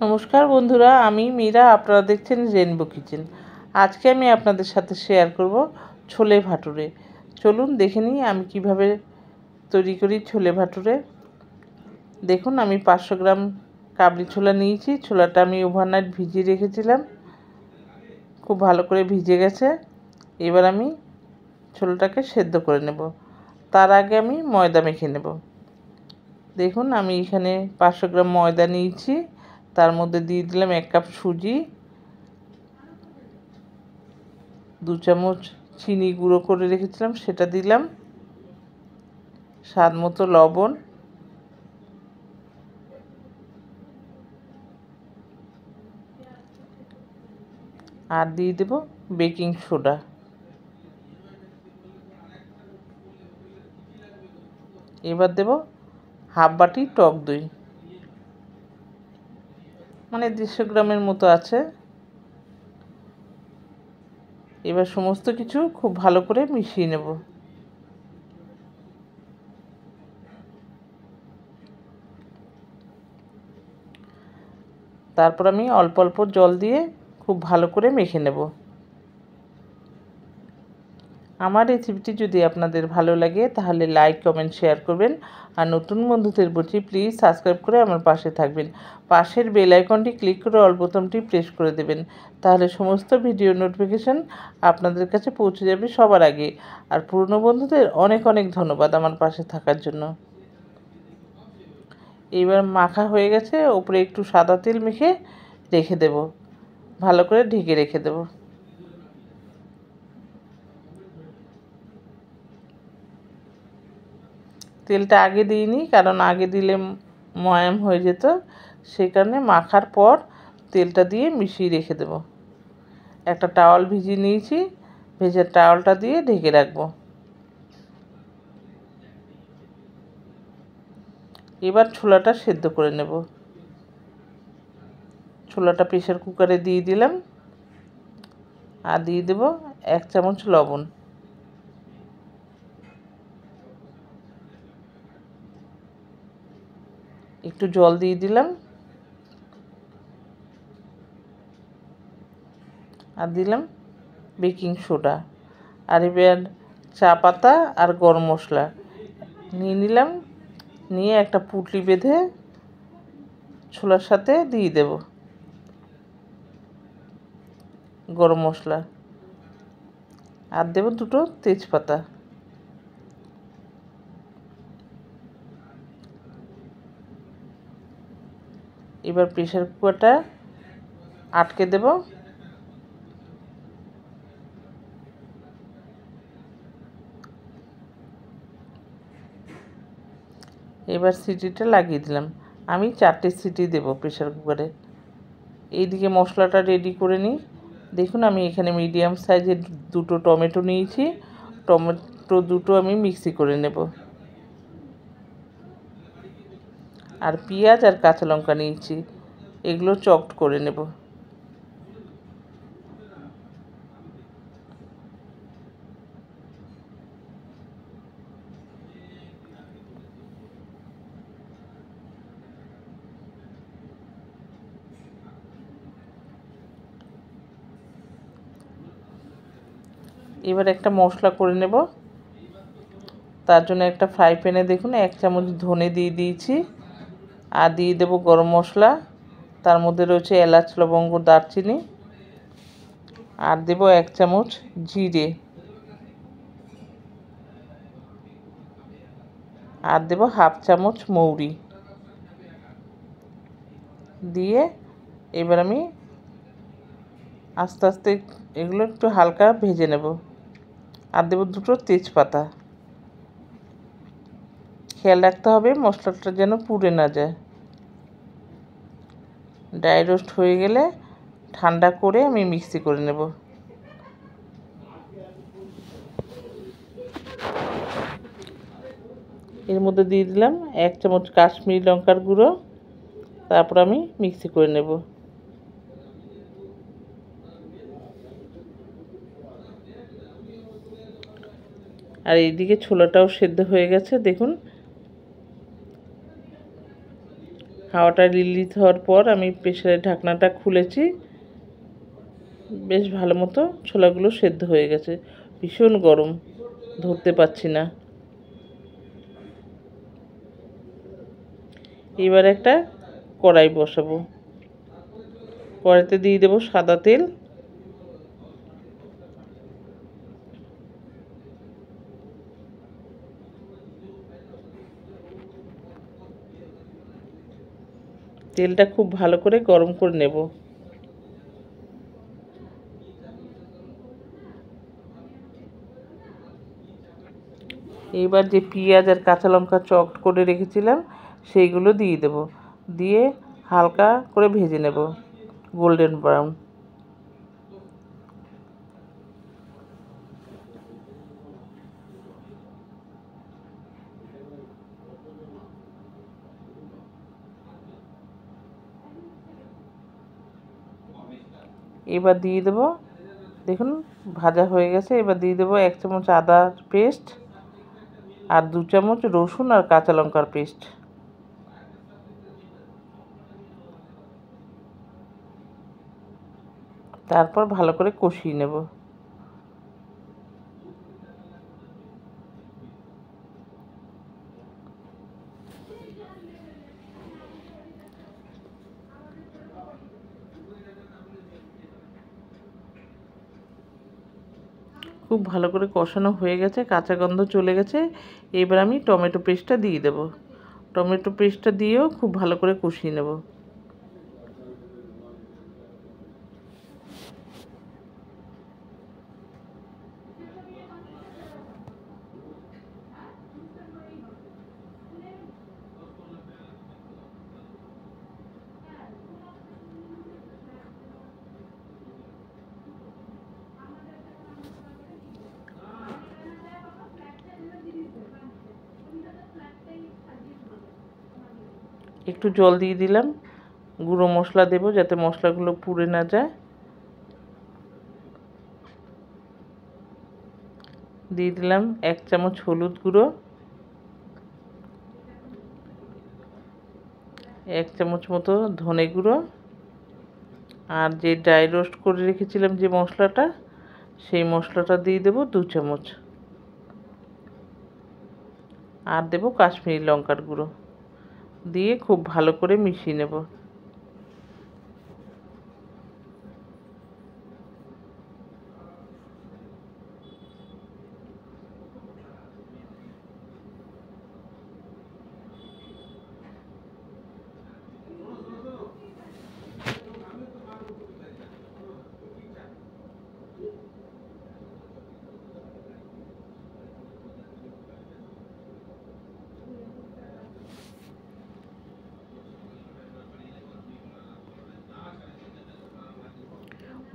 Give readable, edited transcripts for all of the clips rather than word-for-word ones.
নমস্কার বন্ধুরা, আমি মীরা। আপনারা দেখছেন রেনবো কিচেন। আজকে আমি আপনাদের সাথে শেয়ার করব ছোলে ভাটুরে। চলুন দেখে নিই আমি কিভাবে তৈরি করি ছোলে ভাটুরে। দেখুন, আমি 500 গ্রাম কাবলি ছোলা নিয়েছি। ছোলাটা আমি ওভারনাইট ভিজিয়ে রেখেছিলাম, খুব ভালো করে ভিজে গেছে। এবার আমি ছোলাটাকে সেদ্ধ করে নেব। তার আগে আমি ময়দা মেখে নেব। দেখুন, আমি এখানে 500 গ্রাম ময়দা নিয়েছি। তার মধ্যে দিয়ে দিলাম 1 কাপ সুজি, 2 চামচ চিনি গুঁড়ো করে রেখেছিলাম সেটা দিলাম, স্বাদ মতো লবণ, আর দিয়ে দেব বেকিং সোডা। এবার দেব হাফ বাটি টক দই, মানে 150 গ্রামের মতো আছে। এবার সমস্ত কিছু খুব ভালো করে মিশিয়ে নেব। তারপর আমি অল্প অল্প জল দিয়ে খুব ভালো করে মেখে নেব। আমার রেসিপিটি যদি আপনাদের ভালো লাগে তাহলে লাইক, কমেন্ট, শেয়ার করবেন। আর নতুন বন্ধুদের বলছি, প্লিজ সাবস্ক্রাইব করে আমার পাশে থাকবেন। পাশের বেল আইকনটি ক্লিক করে অল বোতামটি প্রেস করে দেবেন, তাহলে সমস্ত ভিডিও নোটিফিকেশান আপনাদের কাছে পৌঁছে যাবে সবার আগে। আর পুরনো বন্ধুদের অনেক অনেক ধন্যবাদ আমার পাশে থাকার জন্য। এইবার মাখা হয়ে গেছে, ওপরে একটু সাদা তেল মেখে রেখে দেব, ভালো করে ঢেকে রেখে দেব। তেলটা আগে দিইনি, কারণ আগে দিলে ময়াম হয়ে যেত। সেই কারণে মাখার পর তেলটা দিয়ে মিশিয়ে রেখে দেব। একটা টাওয়াল ভিজিয়ে নিয়েছি, ভেজা টাওয়ালটা দিয়ে ঢেকে রাখবো। এবার ছোলাটা সেদ্ধ করে নেব। ছোলাটা প্রেসার কুকারে দিয়ে দিলাম, আর দিয়ে দেব 1 চামচ লবণ। একটু জল দিয়ে দিলাম, আর দিলাম বেকিং সোডা। আর এবার চা পাতা আর গরম মশলা নিয়ে নিলাম, নিয়ে একটা পুঁটলি বেঁধে ছোলার সাথে দিয়ে দেব গরম মশলা, আর দেব 2টো তেজপাতা। এবার প্রেসার কুকারটা আটকে দেব। এবার সিটিটা লাগিয়ে দিলাম। আমি 4টে সিটি দেব প্রেসার কুকারে। এইদিকে মশলাটা রেডি করে নিই। দেখুন, আমি এখানে মিডিয়াম সাইজের 2টো টমেটো নিয়েছি। টমেটো 2টো আমি মিক্সি করে নেব। আর পেঁয়াজ আর কাঁচা লঙ্কা নিয়েছি, এগুলো চপড করে নেব। এবার একটা মশলা করে নেব। তার জন্য একটা ফ্রাই প্যানে দেখুন 1 চামচ ধনে দিয়ে দিয়েছি, আর দিয়ে দেব গরম মশলা। তার মধ্যে রয়েছে এলাচ, লবঙ্গ, দারচিনি। আর দেব 1 চামচ জিরে, আর দেব হাফ চামচ মৌরি দিয়ে এবার আমি আস্তে আস্তে এগুলো একটু হালকা ভেজে নেব। আর দেব 2টো তেজপাতা। খেয়াল রাখতে হবে মশলাটা যেন পুড়ে না যায়। ড্রাই রোস্ট হয়ে গেলে ঠান্ডা করে আমি মিক্সি করে নেব। এর মধ্যে দিয়ে দিলাম 1 চামচ কাশ্মীরি লঙ্কার গুঁড়ো। তারপর আমি মিক্সি করে নেব। আর এইদিকে ছোলাটাও সেদ্ধ হয়ে গেছে। দেখুন, হাওয়াটা রিলিজ হওয়ার পর আমি প্রেসারের ঢাকনাটা খুলেছি। বেশ ভালো মতো ছোলাগুলো সেদ্ধ হয়ে গেছে। ভীষণ গরম, ধরতে পারছি না। এবার একটা কড়াই বসাবো। কড়াইতে দিয়ে দেবো সাদা তেল। তেলটা খুব ভালো করে গরম করে নেব। এবার যে পেঁয়াজ আর কাঁচা লঙ্কা চপ করে রেখেছিলাম সেইগুলো দিয়ে দেব। দিয়ে হালকা করে ভেজে নেব, গোল্ডেন ব্রাউন। এবার দিয়ে দেব, দেখুন ভাজা হয়ে গেছে। এবার দিয়ে দেবো 1 চামচ আদার পেস্ট আর 2 চামচ রসুন আর কাঁচা লঙ্কার পেস্ট। তারপর ভালো করে কষিয়ে নেব। খুব ভালো করে কষানো হয়ে গেছে, কাঁচা গন্ধ চলে গেছে। এবার আমি টমেটো পেস্টটা দিয়ে দেব। টমেটো পেস্টটা দিয়েও খুব ভালো করে কষিয়ে নেব। একটু জল দিয়ে দিলাম। গুঁড়ো মশলা দেব যাতে মশলাগুলো পুড়ে না যায়। দিয়ে দিলাম 1 চামচ হলুদ গুঁড়ো, 1 চামচ মতো ধনে গুঁড়ো, আর যে ড্রাই রোস্ট করে রেখেছিলাম যে মশলাটা, সেই মশলাটা দিয়ে দেব 2 চামচ। আর দেব কাশ্মীরি লঙ্কার গুঁড়ো। দিয়ে খুব ভালো করে মিশিয়ে নেব।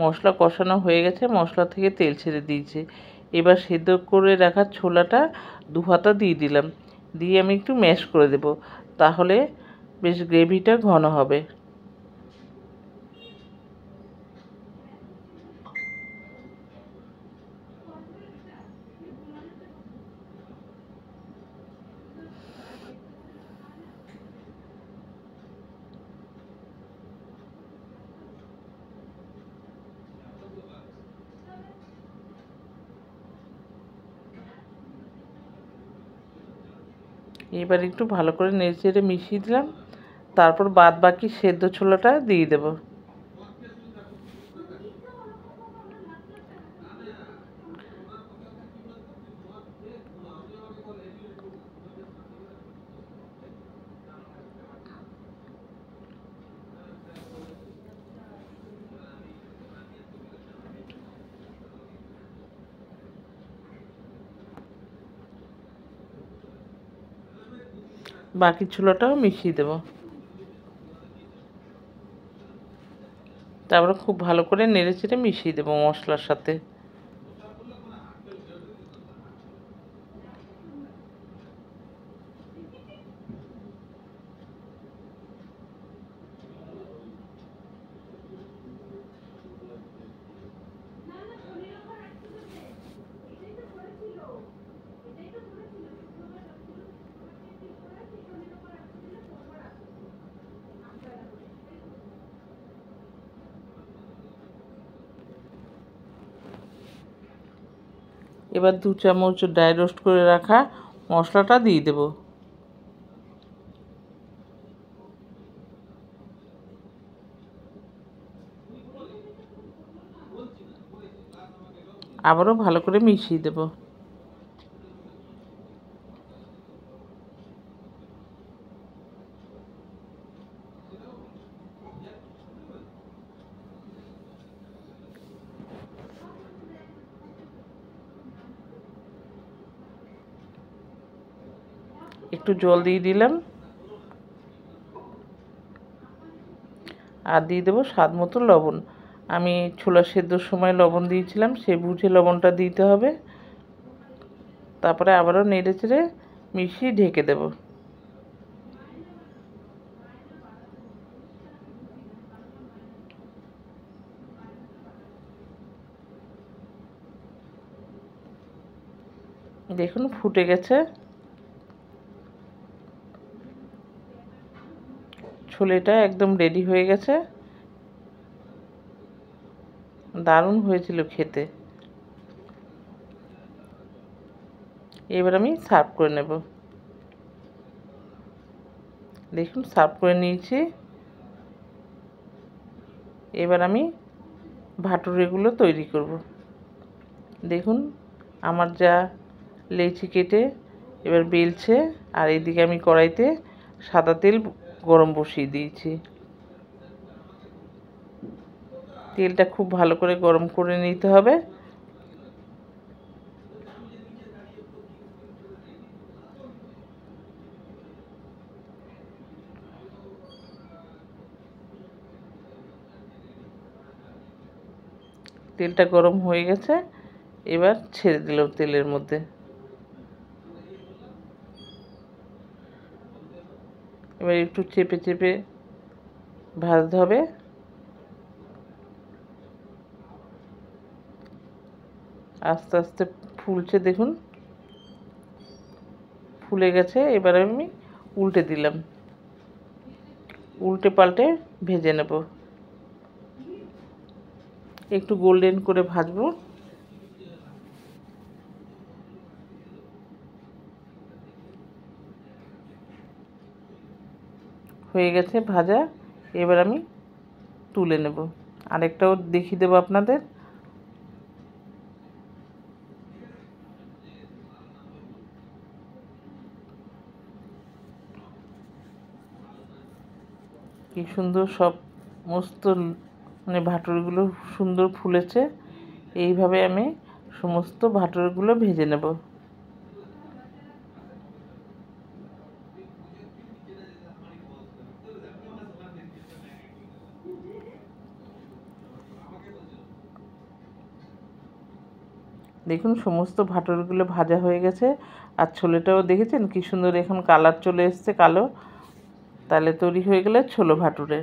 মশলা কষানো হয়ে গেছে, মশলা থেকে তেল ছেড়ে দিয়েছে। এবার সেদ্ধ করে রাখা ছোলাটা 2 হাতা দিয়ে দিলাম। দিয়ে আমি একটু ম্যাশ করে দেব, তাহলে বেশ গ্রেভিটা ঘন হবে। এবার একটু ভালো করে নেড়েচেড়ে মিশিয়ে দিলাম। তারপর বাদ বাকি সেদ্ধ ছোলাটা দিয়ে দেব। বাকি ছোলাটাও মিশিয়ে দেব। তারপরে খুব ভালো করে নেড়েচেড়ে মিশিয়ে দেব মশলার সাথে। এবার 2 চামচ ড্রাই রোস্ট করে রাখা মশলাটা দিয়ে দেব। আবারও ভালো করে মিশিয়ে দেব। একটু জল দিয়ে দিলাম আর দিয়ে দেবো স্বাদ মতো লবণ। আমি ছোলা সেদ্ধর সময় লবণ দিয়েছিলাম, সে বুঝে লবণটা দিতে হবে। তারপরে আবারও নেড়ে চেড়ে মিশিয়ে ঢেকে দেব। দেখুন ফুটে গেছে। ছোলেটা একদম রেডি হয়ে গেছে। দারুণ হয়েছিল খেতে। এবার আমি সার্ভ করে নেব। দেখুন সার্ভ করে নিয়েছি। এবার আমি ভাটুরেগুলো তৈরি করব। দেখুন আমার যা লেচি কেটে এবার বেলছে, আর এইদিকে আমি কড়াইতে সাদা তেল গরম বসিয়ে দিয়েছি। তেলটা খুব ভালো করে গরম করে নিতে হবে। তেলটা গরম হয়ে গেছে, এবার ছেড়ে দিলাম তেলের মধ্যে। এবার একটু চেপে চেপে ভাজতে হবে। আস্তে আস্তে ফুলছে, দেখুন ফুলে গেছে। এবার আমি উল্টে দিলাম, উল্টে পাল্টে ভেজে নেব। একটু গোল্ডেন করে ভাজবো। হয়ে গেছে ভাজা, এবার আমি তুলে নেব। আরেকটাও দেখিয়ে দেবো আপনাদের। কি সুন্দর সমস্ত মানে ভাটুরগুলো সুন্দর ফুলেছে। এইভাবে আমি সমস্ত ভাটুরগুলো ভেজে নেব। দেখুন সমস্ত ভাটুরগুলো ভাজা হয়ে গেছে। আর ছোলেটাও দেখেছেন কি সুন্দর এখন কালার চলে এসছে কালো। তাহলে তৈরি হয়ে গেলে ছোলো ভাটুরে।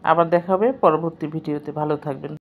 আবার দেখা হবে পরবর্তী ভিডিওতে। ভালো থাকবেন।